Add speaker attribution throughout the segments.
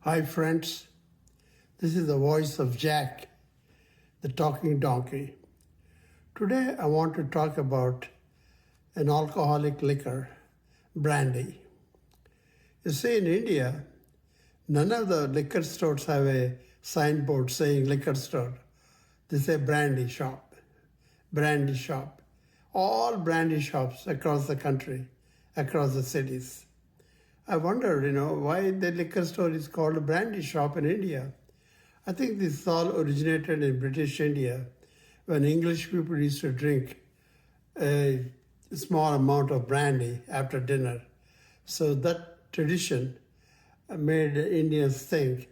Speaker 1: Hi friends, this is the voice of Jack, the talking donkey. Today I want to talk about an alcoholic liquor, brandy. You see, in India, none of the liquor stores have a signboard saying liquor store. They say brandy shop, brandy shop. All brandy shops across the country, across the cities. I wondered, why the liquor store is called a brandy shop in India. I think this all originated in British India when English people used to drink a small amount of brandy after dinner. So that tradition made Indians think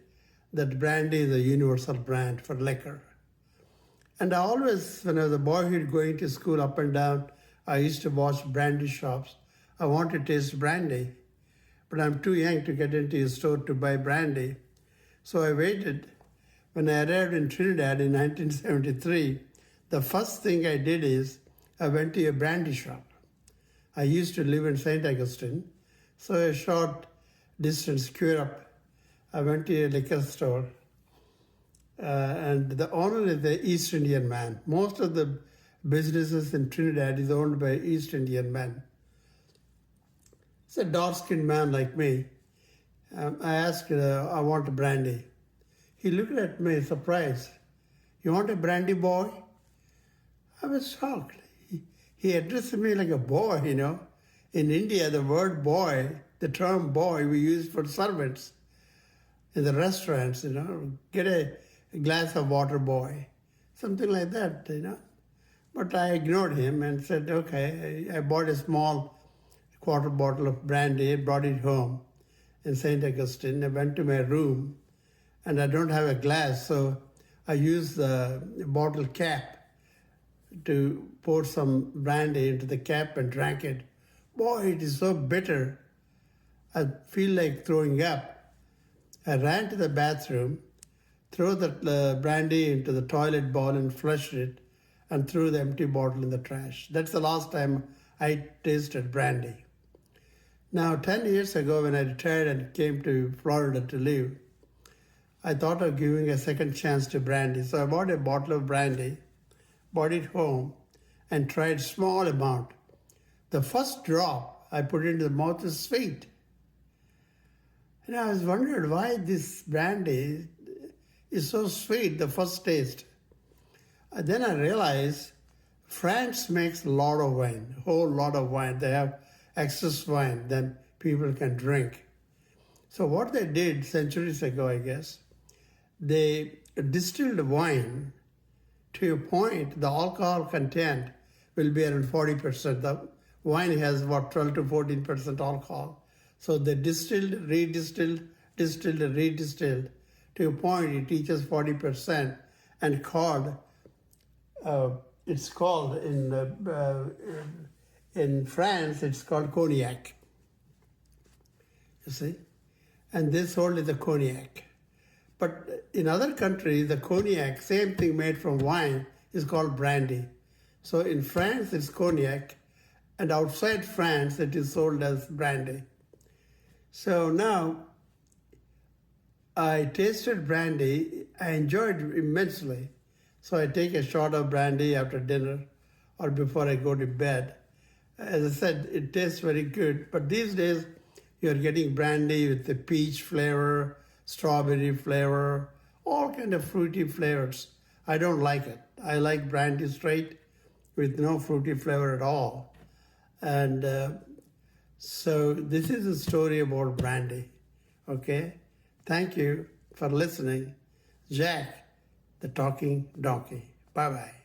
Speaker 1: that brandy is a universal brand for liquor. And I always, when I was a boyhood going to school up and down, I used to watch brandy shops. I want to taste brandy, but I'm too young to get into a store to buy brandy. So I waited. When I arrived in Trinidad in 1973, the first thing I did is I went to a brandy shop. I used to live in St. Augustine, so a short distance, Curepe. I went to a liquor store, and the owner is the East Indian man. Most of the businesses in Trinidad is owned by East Indian men. It's a dark-skinned man like me. I asked, I want a brandy. He looked at me surprised. You want a brandy, boy? I was shocked. He addressed me like a boy, In India, the word boy, the term boy, we use for servants in the restaurants, Get a glass of water, boy. Something like that, But I ignored him and said, okay. I bought a small quarter bottle of brandy, brought it home in St. Augustine. I went to my room, and I don't have a glass, so I used the bottle cap to pour some brandy into the cap and drank it. Boy, it is so bitter. I feel like throwing up. I ran to the bathroom, threw the brandy into the toilet bowl and flushed it, and threw the empty bottle in the trash. That's the last time I tasted brandy. Now, 10 years ago, when I retired and came to Florida to live, I thought of giving a second chance to brandy. So I bought a bottle of brandy, brought it home, and tried small amount. The first drop I put into the mouth is sweet. And I was wondering why this brandy is so sweet, the first taste. And then I realized France makes a lot of wine, a whole lot of wine. They have excess wine than people can drink. So what they did centuries ago, I guess, they distilled wine to a point the alcohol content will be around 40%. The wine has about 12 to 14% alcohol. So they distilled, redistilled, distilled, redistilled to a point it reaches 40% and it's called in France, it's called cognac. You see? And they sold it the cognac. But in other countries, the cognac, same thing made from wine, is called brandy. So in France, it's cognac, and outside France, it is sold as brandy. So now, I tasted brandy, I enjoyed it immensely. So I take a shot of brandy after dinner or before I go to bed. As I said, it tastes very good. But these days, you're getting brandy with the peach flavor, strawberry flavor, all kind of fruity flavors. I don't like it. I like brandy straight with no fruity flavor at all. And so this is a story about brandy. Okay? Thank you for listening. Jack, the talking donkey. Bye-bye.